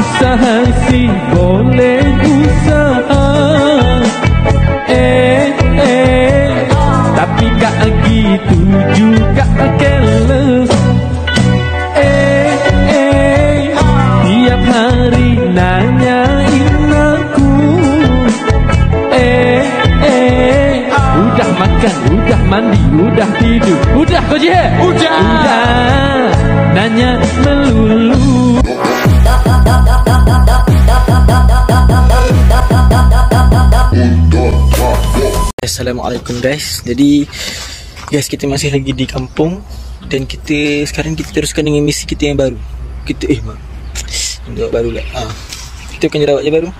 usaha sih boleh usaha, tapi gak gitu juga careless. Tiap hari nanyain aku, udah makan, udah mandi, udah tidur, udah kau je? Udah nanya melulu. Assalamualaikum guys. Jadi guys, kita masih lagi di kampung dan sekarang kita teruskan dengan misi kita yang baru. Kita baru lah. Kita akan jerawat je baru.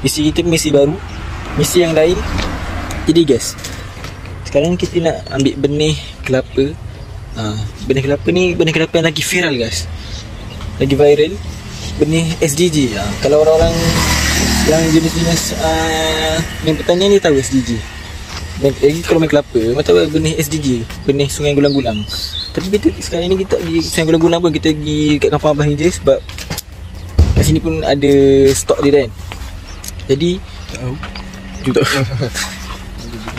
Misi kita misi baru, misi yang lain. Jadi guys, sekarang kita nak ambil benih kelapa. Benih kelapa ni benih kelapa yang lagi viral guys, lagi viral. Benih SDG. Kalau orang-orang yang jenis-jenis yang bertanya ni tahu SDG. Lagi kalau main kelapa, macam tahu benih SDG, benih Sungai Gulang-Gulang. Tapi kita sekarang ni kita pergi Sungai Gulang-Gulang pun, kita pergi kat kampung abah ni je sebab kat sini pun ada stok dia kan. Jadi juga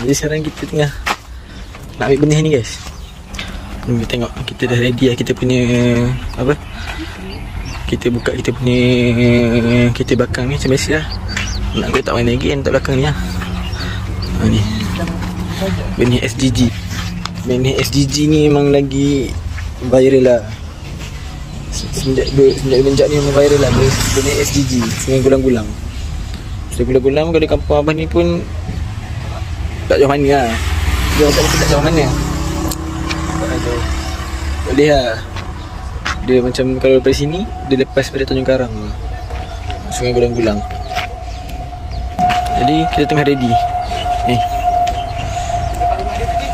jadi sekarang kita tengah nak ambil benih ni guys. Kita tengok, kita dah ready lah kita punya apa? Kita buka kita punya kereta belakang ni macam biasa lah. Nak aku tak main lagi kan tak belakang ni lah. Ni benih SDG. Benih SDG ni memang lagi viral lah. Semenjak ni memang viral lah benih SDG Sungai Gulang-Gulang. Sungai Gulang-Gulang kalau di kampung abah ni pun tak jauh mana lah. Dia tak jauh mana. Boleh lah. Dia macam kalau dari sini dia lepas pada Tanjung Karang, Sungai Gulang-Gulang. Jadi kita tengah ready.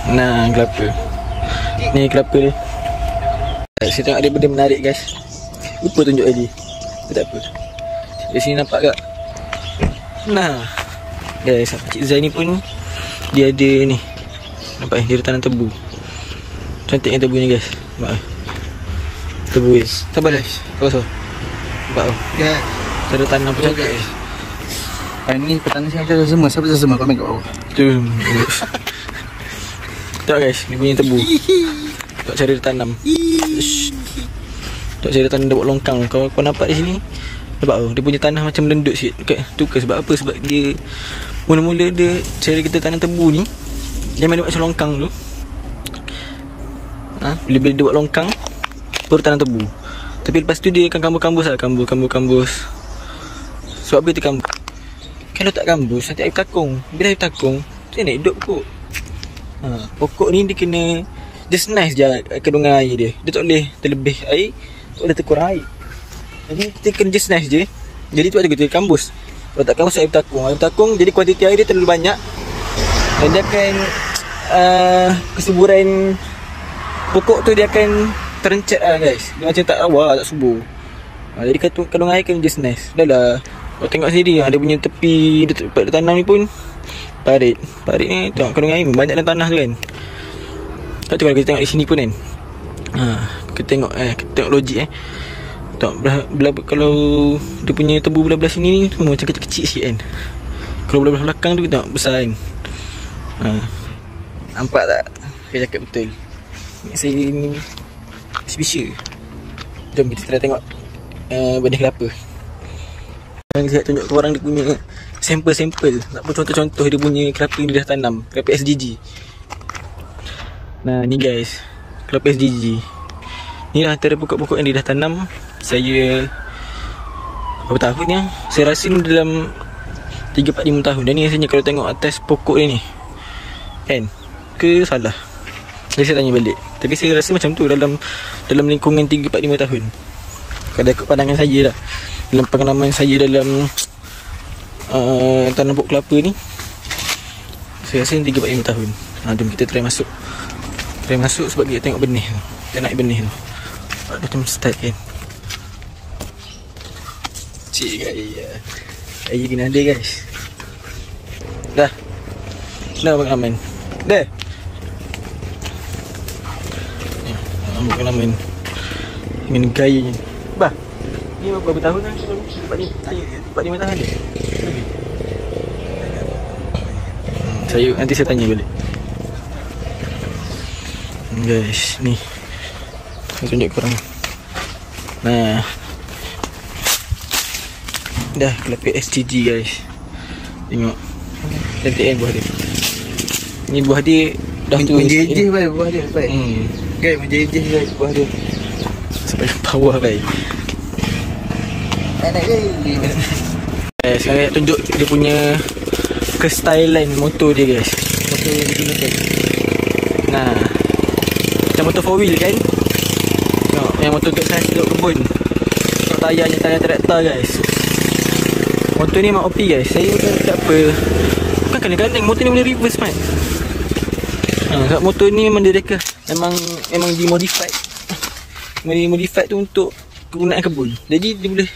Nah, kelapa. Ni kelapa dia. Saya tengok ada benda menarik guys. Lupa tunjuk lagi. Tak apa. Di sini nampak tak? Nah, guys, Cik Zai ni pun dia ada ni. Nampak dia ada tanam tebu. Cantiknya tebunya guys. Nampak tebu guys. Sabar guys. Kau nampak tak? Ya. Cara tanam apa cantik guys. Ni petani saya macam semua. Siapa semua kau main kat bawah. Tu. Tengok guys, ni punya tebu. Tengok cara dia tanam. Tengok cara dia tanam, dia buat longkang. Kau nampak di sini? Nampak tu? Dia punya tanah macam lendut sikit. Tukar sebab apa? Sebab dia mula-mula dia cara kita tanam tebu ni, dia main macam longkang dulu. Bila dia buat longkang baru tanam tebu. Tapi lepas tu dia akan kambus-kambus lah. Kambus. Sebab apa dia kambus? Kalau tak kambus, nanti air takung. Bila air takung, dia nak hidup pokok. Pokok ni dia kena just nice je kandungan air dia. Dia tak boleh terlebih air, tak boleh terkurang air. Jadi kita kena just nice je. Jadi tu ada kita kambus. Kalau tak kambus air takung jadi kuantiti air dia terlalu banyak. Dan dia akan kesuburan pokok tu dia akan terencat lah guys. Dia macam tak rawa, tak subur. Jadi kandungan air kena just nice. Dah lah. Kau tengok sendiri dia punya tepi dia tanam ni pun parit ni tengok kandungan air banyak dalam tanah tu kan. Tak tahu kalau kita tengok di sini pun kan. Kita tengok logik Tengok kalau dia punya tebu belah-belah sini ni tu macam kecil-kecil sikit kan. Kalau belah-belah belakang tu kita tengok besar kan. Nampak tak? Saya cakap betul. Saya ni special. Jom kita try tengok benih kelapa. Saya tunjuk ke orang dia punya sampel-sampel. Nak pun contoh-contoh dia punya kelapa yang dia dah tanam. Kelapa SDG. Nah ni guys, kelapa SDG. Ni lah antara pokok-pokok yang dia dah tanam. Saya berapa tahun ni? Saya rasa ni dalam 3-4-5 tahun. Dan ni rasanya kalau tengok atas pokok dia ni, kan? Ke salah? Jadi saya tanya balik. Tapi saya rasa macam tu dalam lingkungan 3-4-5 tahun. Kalau ikut pandangan saya lah, dalam pengalaman saya dalam tanam pokok kelapa ni, saya rasa 3-4-5 tahun. Jom kita try masuk. Try masuk sebab kita tengok benih tu. Kita naik benih tu. Macam start kan. Cik gaya. Gaya kena ada guys. Dah. Dah pengalaman. Dah. Pengalaman. Dengan gayanya. Bah. Ni berapa tahun dah? 4-5 tahun dia. Nanti saya tanya balik. Guys, ni saya tunjuk korang. Nah, dah kelapa STG guys. Tengok cantik kan buah dia. Ni buah dia dah tu menjejeh baik buah dia baik. Guys, menjejeh baik buah dia. Sampai bawah baik. Enak ke? Sekarang nak tunjuk dia punya kestylean motor dia guys. Motor yang digunakan. Nah, macam motor 4 wheel kan. Tengok, yang motor untuk saya duduk kebun. Tengok tayarnya, tayar traktor guys. Motor ni memang OP guys. Saya bukan tak apa. Bukan kadang-kadang motor ni boleh reverse man. Sebab motor ni memang direka, memang dimodified. Dimodified tu untuk kegunaan kebun. Jadi dia boleh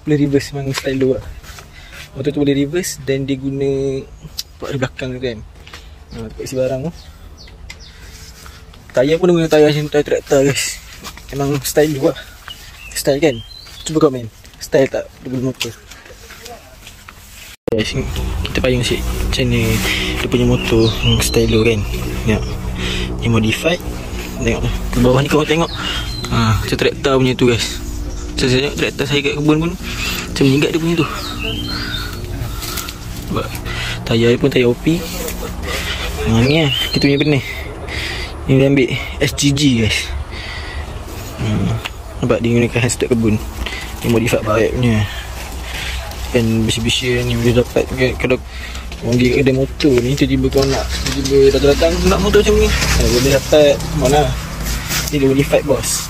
reverse, memang style luar. Motor tu boleh reverse dan dia guna buat di belakang tu kan. Tempat isi barang tu. Tayar pun guna tayar macam tayar traktor guys. Memang style luar. Style kan? Cuba komen. Style tak double motor. Guys, kita payung sikit macam ni dia punya motor style luar kan. Tengok. Ni modified. Tengok ke bawah ni kau tengok. Macam traktor punya tu guys. Saya tengok traktor saya kat kebun pun macam meningkat dia punya tu. Tayar dia pun tayar OP. Ni lah kita punya benih. Ni dia ambil SGG guys. Nampak dia gunakan hashtag kebun. Dia modify baik punya. Kan bisi-bisi ni boleh dapat kalau orang pergi kedai motor ni tiba-tiba kau nak tiba-tiba datang-datang nak motor macam ni boleh dapat mana. Ni dia modify bos.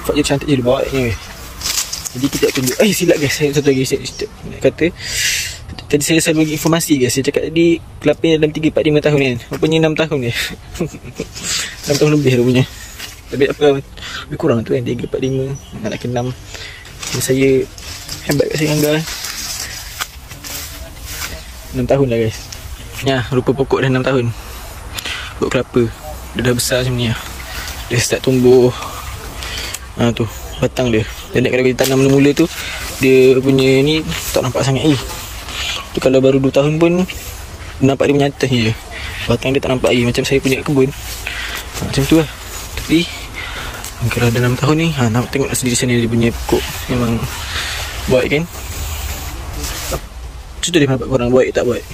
Nampak dia cantik je dia bawa ni. Jadi kita tunjuk. Silap guys, saya satu lagi saya kata tadi saya selalu bagi informasi guys. Saya cakap tadi kelapa dalam 3, 4, 5 tahun kan. Rupanya 6 tahun dia. 6 tahun lebih rupanya. Tapi apa lebih kurang tu kan 3, 4, 5 nak ke 6. Dan saya hebat kat saya Angga 6 tahun lah guys. Ya, rupa pokok dah 6 tahun. Pokok kelapa dia dah besar macam ni lah. Dia start tumbuh. Tu batang dia. Dan kalau kita tanam mula-mula tu dia punya ni tak nampak sangat tu kalau baru 2 tahun pun nampak dia punya atas je. Batang dia tak nampak macam saya punya kebun. Macam tu lah. Tapi kalau dah 6 tahun ni nak tengok sendiri sana dia punya pokok memang baik kan. Contoh dia nampak korang baik tak baik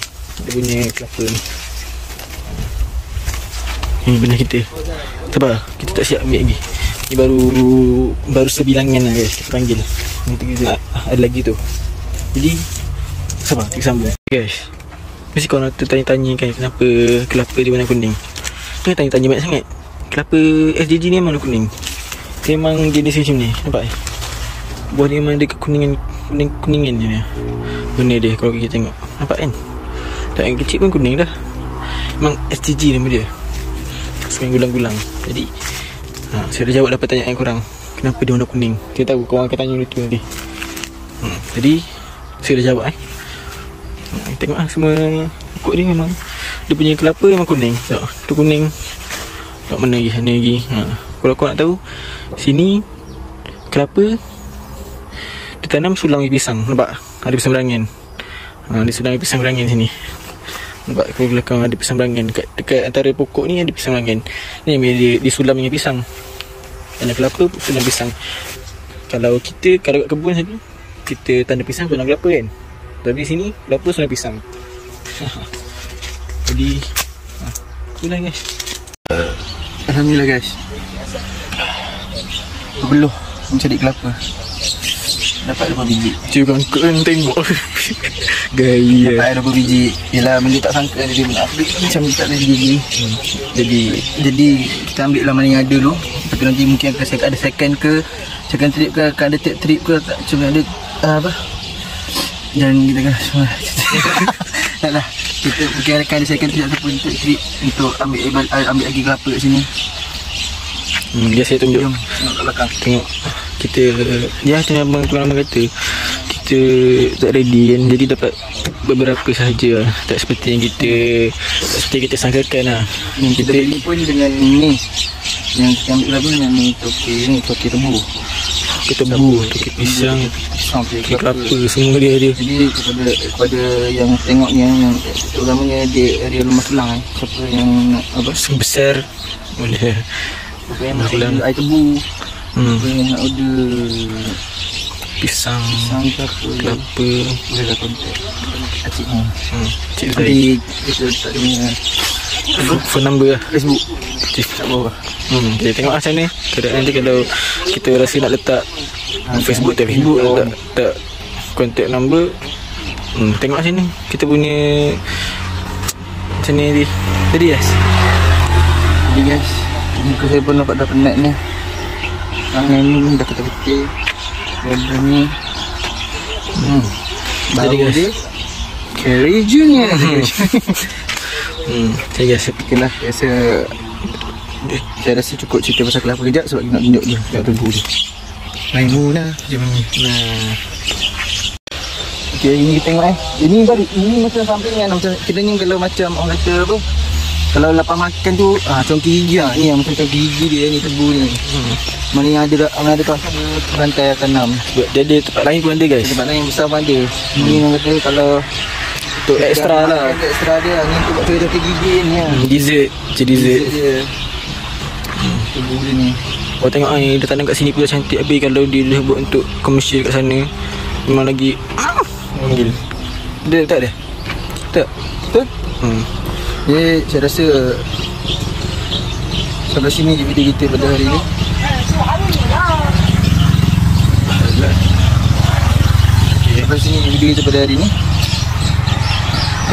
dia punya kelapa ni. Ni benar kita. Sabar, kita tak siap ambil lagi. Ni baru sebilangan lah guys kita panggil. Nanti kita ada lagi tu. Jadi sabar, kita sambung guys. Mesti korang tanya-tanya kan kenapa kelapa dia warna kuning. Jangan tanya-tanya banyak sangat. Kelapa SGG ni memang warna kuning. Dia memang jenis macam ni. Nampak buah dia memang ada kuningan je ni. Benda dia kalau kita tengok. Nampak kan? Tak yang kecil pun kuning dah. Memang SGG nama dia. Sekarang gulang-gulang. Jadi saya dah jawab dah pertanyaan korang. Kenapa dia warna kuning? Saya tahu korang akan tanya itu nanti. Jadi saya dah jawab tengok semua pokok dia memang dia punya kelapa memang kuning. Tengok tu kuning. Tengok mana lagi, sana lagi. Kalau korang nak tahu sini kelapa ditanam sulang pisang. Nampak? Ada pisang berangan. Ada sulang pisang berangan sini. Nampak ke belakang ada pisang berangan. Dekat antara pokok ni ada pisang berangan. Ni dia disulam dengan pisang. Tanam kelapa sulam pisang. Kalau kat kebun sini kita tanam pisang sulam kelapa kan. Tapi sini kelapa sulam pisang. Jadi itulah guys. Alhamdulillah guys. Berbeluh mencari kelapa. Dapat 2 biji. Cuba kau tengok. Gaya. Dapat 2 biji. Yelah benda tak sangka dia nak ambil macam tak ada biji. Jadi kita ambil lah mana yang ada dulu. Tapi nanti mungkin akan ada second trip ke, akan ada third trip ke, cuma ada apa? Dan kita kan taklah. Kita mungkin akan ada second trip ataupun third trip untuk ambil lagi kelapa kat sini. Dia saya tunjuk. Jom tengok kat belakang. Tengok kita macam abang tuan abang kata kita tak ready kan, jadi dapat beberapa sahaja. Tak seperti yang kita sangkakan lah. Kita beli pun dengan ni yang kita ambil kelapa dengan ni toke rembu. Toke Tukik tebu, tukik pisang, tukik kelapa, semua dia ada. Jadi kepada yang tengok ni, yang utamanya di area Rumah Selang, siapa yang apa Besar boleh. siapa yang nak order air tebu, siapa yang nak order Pisang, ke apa, kelapa. bolehlah contact Cik ni. Cik Zai. Nanti kita letak dia punya Phone number lah. Facebook Cik. kat bawah. Kita tengok macam ni. Keadaan nanti kalau kita rasa nak letak Facebook tak Facebook, tak contact number. Tengok macam ni. Kita punya macam ni tadi. Tadi guys. Jadi guys, muka saya pun dah penat ni. Tangan ni dah ketul-ketul. Benda ni Jadi guys, dia Carry Junior. jadi guys, Okay lah, saya rasa cukup cerita pasal kelapa kejap sebab nak tunjuk dia kat tebu dia. Maimunah je ni. nah, Okay, ini kita tengok ini macam sampingan macam kita ni kalau macam orang kata apa, kalau lapar makan tu congki gigi ni yang macam congki gigi dia ni tebu ni. Mana yang ada kawasan rantai tanam. sebab dia ada tempat lain pun ada guys. Tempat lain yang besar pun ada. Ni orang kata kalau Untuk extra lah. Extra dia ni untuk buat congki gigi ni. Dessert, macam dessert. Dia. Tebu dia ni. Kau tengok dia tanam kat sini pun dah cantik. Habis kalau dia dah buat untuk komersial kat sana, memang lagi gil. Dia tak ada? Tak? Betul? Jadi saya rasa sampai sini je video kita pada hari ni. Sampai sini je video kita pada hari ni.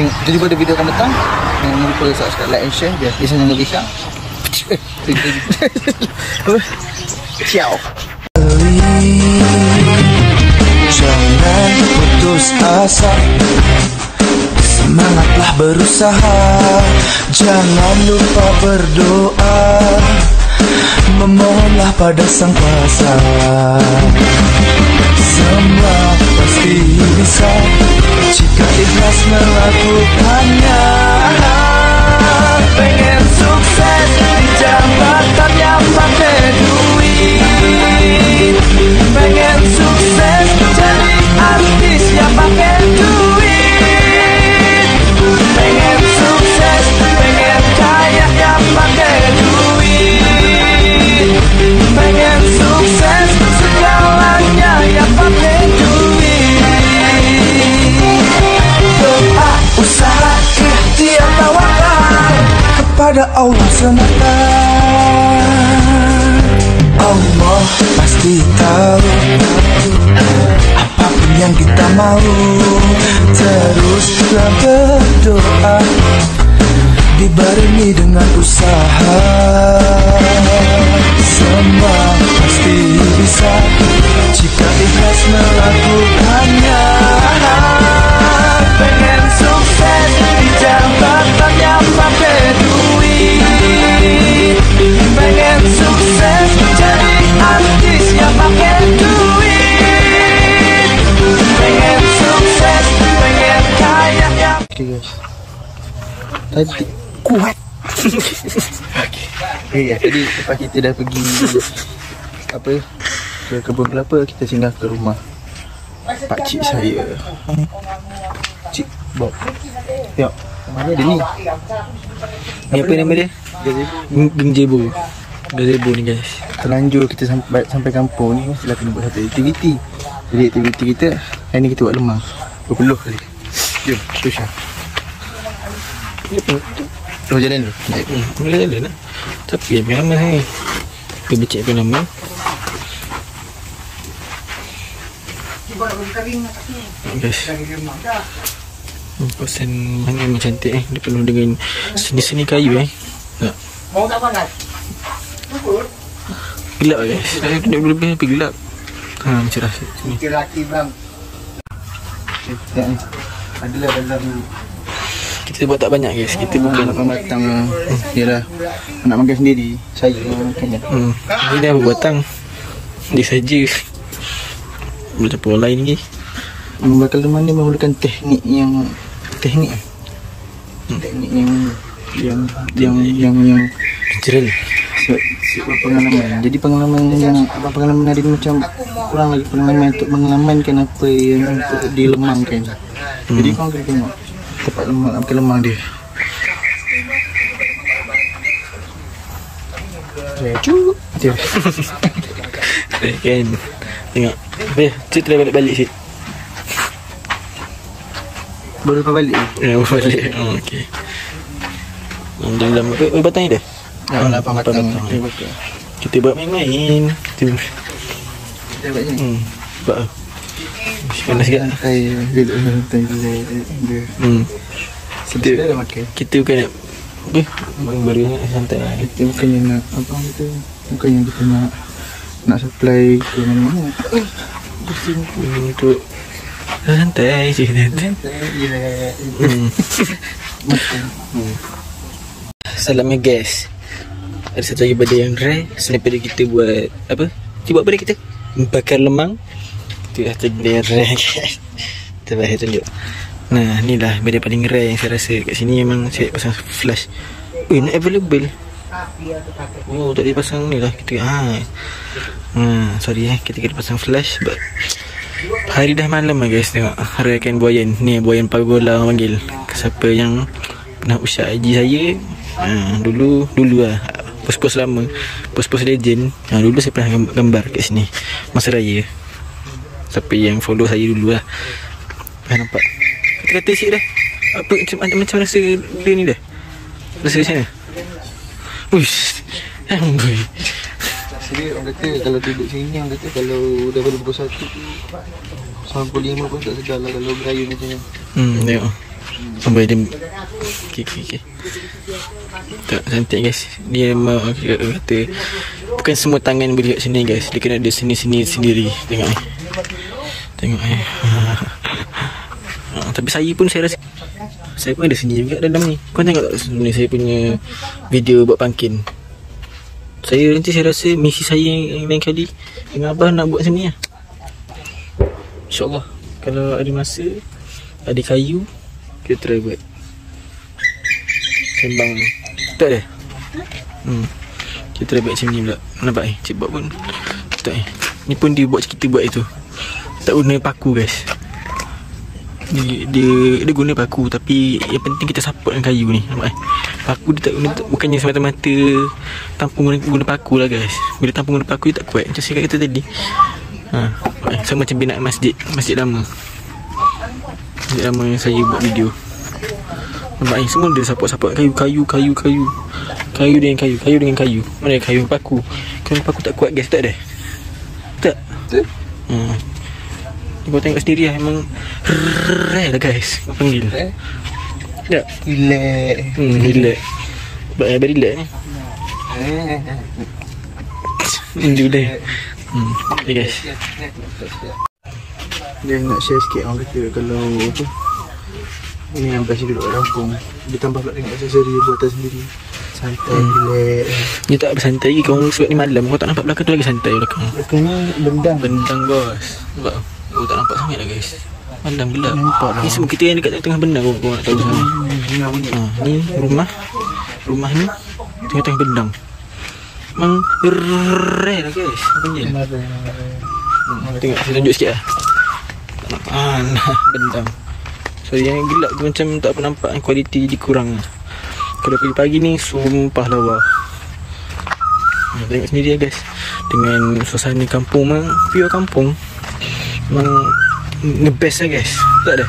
Kita jumpa pada video akan datang. Jangan lupa subscribe, like and share biar kita senang bisa. Ciao. Jangan putus asa, semangatlah berusaha. Jangan lupa berdoa, memohonlah pada Sang Kuasa. Semua pasti bisa jika ikhlas melakukannya. Pengen sukses di jabatan yang pakai duit, pengen sukses jadi artis yang pakai duit, pengen sukses, pengen kaya yang pakai duit, pengen sukses segalanya yang pakai duit. Doa, usaha, ikhtiar, tawakal kepada Allah semata. Allah pasti tahu apapun yang kita mau. Teruslah berdoa, dibarengi dengan usaha. Semua pasti bisa jika ikhlas melakukannya. Pengen sukses di jabatan yang pakai duit, pengen sukses jadi artis yang pakai duit, pengen sukses, pengen kaya yang... Okay guys, tadi kuat. Okay, tadi lepas kita dah pergi apa ke kebun kelapa, kita singgah ke rumah pakcik saya. Cik Bob, tengok mana dia ni. Ni apa nama dia? Gazebo. Gazebo ni guys. Terlanjur kita sampai kampung ni mestilah kena buat satu aktiviti. Jadi aktiviti kita hari ni kita buat lemang berpeluh kali. Jom, tu Syah. Terus jalan dulu. Boleh jalan lah. Tapi yang lama ni kita becek pun lama. Guys, kawasan mana memang cantik dia penuh dengan seni-seni kayu tak? Mau tak pakai? Gelap guys. Saya tengok lebih tapi gelap. Macam rasa sini. Lelaki bang. Adalah dalam Kita buat tak banyak guys. Kita bukan 8 batang. Yalah. Nak makan sendiri. Saya makannya. Ini dah berbatang. Dia saja. Boleh campur orang lain lagi. Membakar lemang ni memerlukan teknik yang Natural. pengalaman. Jadi pengalaman hari ni macam kurang lagi pengalaman untuk mengamankan apa yang untuk dilemangkan. Jadi kau kena tengok tempat lemang dia. Cu. Dia. Kan. Tengok. Cik try balik-balik sikit. Boleh balik. Ya, balik. Oh, okey. Dalam batang ni dah. Ya, 8 batang. Kita buat main-main. Tu. Kita buat ni. Sebab panas sikit. Duduk santai dia. Sedap dah makan. Kita bukan nak baru nak santai. Kita bukannya nak apa kita. Bukannya kita nak supply ke mana-mana. Untuk santai je kita. Ya. Salamnya guys. Ada satu lagi benda yang rare. Selain daripada kita buat apa? Kita buat benda kita bakar lemang. Itu satu benda yang rare guys. Kita bahas tunjuk. Nah, ni lah benda paling rare yang saya rasa kat sini. Memang saya pasang flash. Not available. Oh, tak boleh pasang ni lah kita. Sorry kita kena pasang flash sebab hari dah malam lah guys. Tengok rarekan buayan. Ni buayan pagola orang panggil. Siapa yang pernah usah IG saya, dulu lah post-post lama, post-post legend. Dulu saya pernah gambar kat sini masa raya. Siapa yang follow saya dulu lah pernah nampak. Kata-kata sikit dah. Apa macam rasa dia ni dah. Rasa macam mana? Uish. Amboi. Jadi orang kata kalau duduk sini, orang kata kalau daripada pukul 1 tu sampai pukul 5 pun tak sedar lah kalau beraya macam ni. Tengok. Sampai dia Okay. Tak cantik guys. Dia kata bukan semua tangan boleh kat sini guys. Dia kena ada seni-seni sendiri. Tengok tapi saya pun saya rasa saya pun ada seni juga dalam ni. Kau tengok tak sebenarnya saya punya video buat pangkin. Saya rasa misi saya yang lain kali dengan abah nak buat sini lah. InsyaAllah kalau ada masa, ada kayu, kita try buat sembang. Tak ada? Kita try buat macam ni pula. Nampak cik buat pun tak ni pun dia buat kita buat itu. Tak guna paku guys. Dia guna paku tapi yang penting kita support dengan kayu ni. Nampak paku dia tak guna, bukannya semata-mata tampung guna paku lah guys. Bila tampung guna paku dia tak kuat. Macam saya kata tadi. Sama macam binaan masjid lama. Masjid lama yang saya buat video. Nampak semua dia support kayu dengan kayu. Mana ada kayu paku? Kayu paku tak kuat guys, tak ada. Tak. Kau tengok sendiri lah. Memang rare lah guys. Kau panggil tak? Relax. Sebab relax ni Judah. Okay guys, dia nak share sikit. Orang kata kalau apa ini yang best duduk kat kampung, dia tambah pula dengan aksesori buatan sendiri. Santai, relax. Dia tak bersantai lagi. Kau sebab ni malam, kau tak nampak belakang tu lagi santai belakang. Belakang ni bendang bos. Sebab kau tak nampak sangat lah guys. Malam gelap. Nampak lah. Ni semua kita yang dekat tengah bendang. Kau nak tahu sana. Ni rumah ni tengah-tengah bendang. Memang rare lah guys. Apa je? Tengok saya tunjuk sikit lah. Bendang. So yang gelap tu macam tak apa nampak. Kualiti jadi kurang. Kalau pagi-pagi ni sumpah lawa. Tengok sendiri lah guys. Dengan suasana kampung memang pure kampung. Memang nge-best lah guys. Tak ada?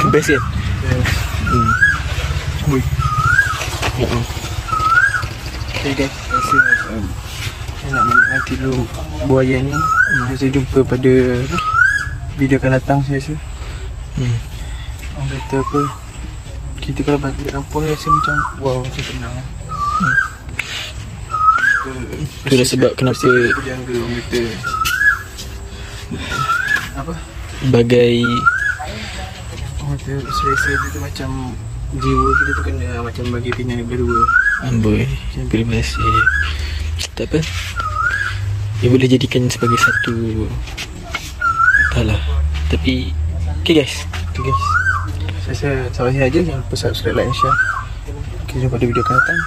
Nge-best kan? Okay guys, saya nak menikmati dulu buaya ni. Saya jumpa pada video akan datang saya rasa. Orang kata apa, kita kalau balik ke kampung rasa macam wow, macam tenang. Itulah sebab kenapa orang kata apa, bagai orang kata saya tu macam jiwa kita tu kena macam bagi pinggan berdua. Amboi, terima kasih. Tak apa, dia boleh jadikan sebagai satu entahlah. Tapi okay guys. Saya rasa sampai sini aja. Jangan lupa subscribe, like, share. Kita jumpa di video akan datang.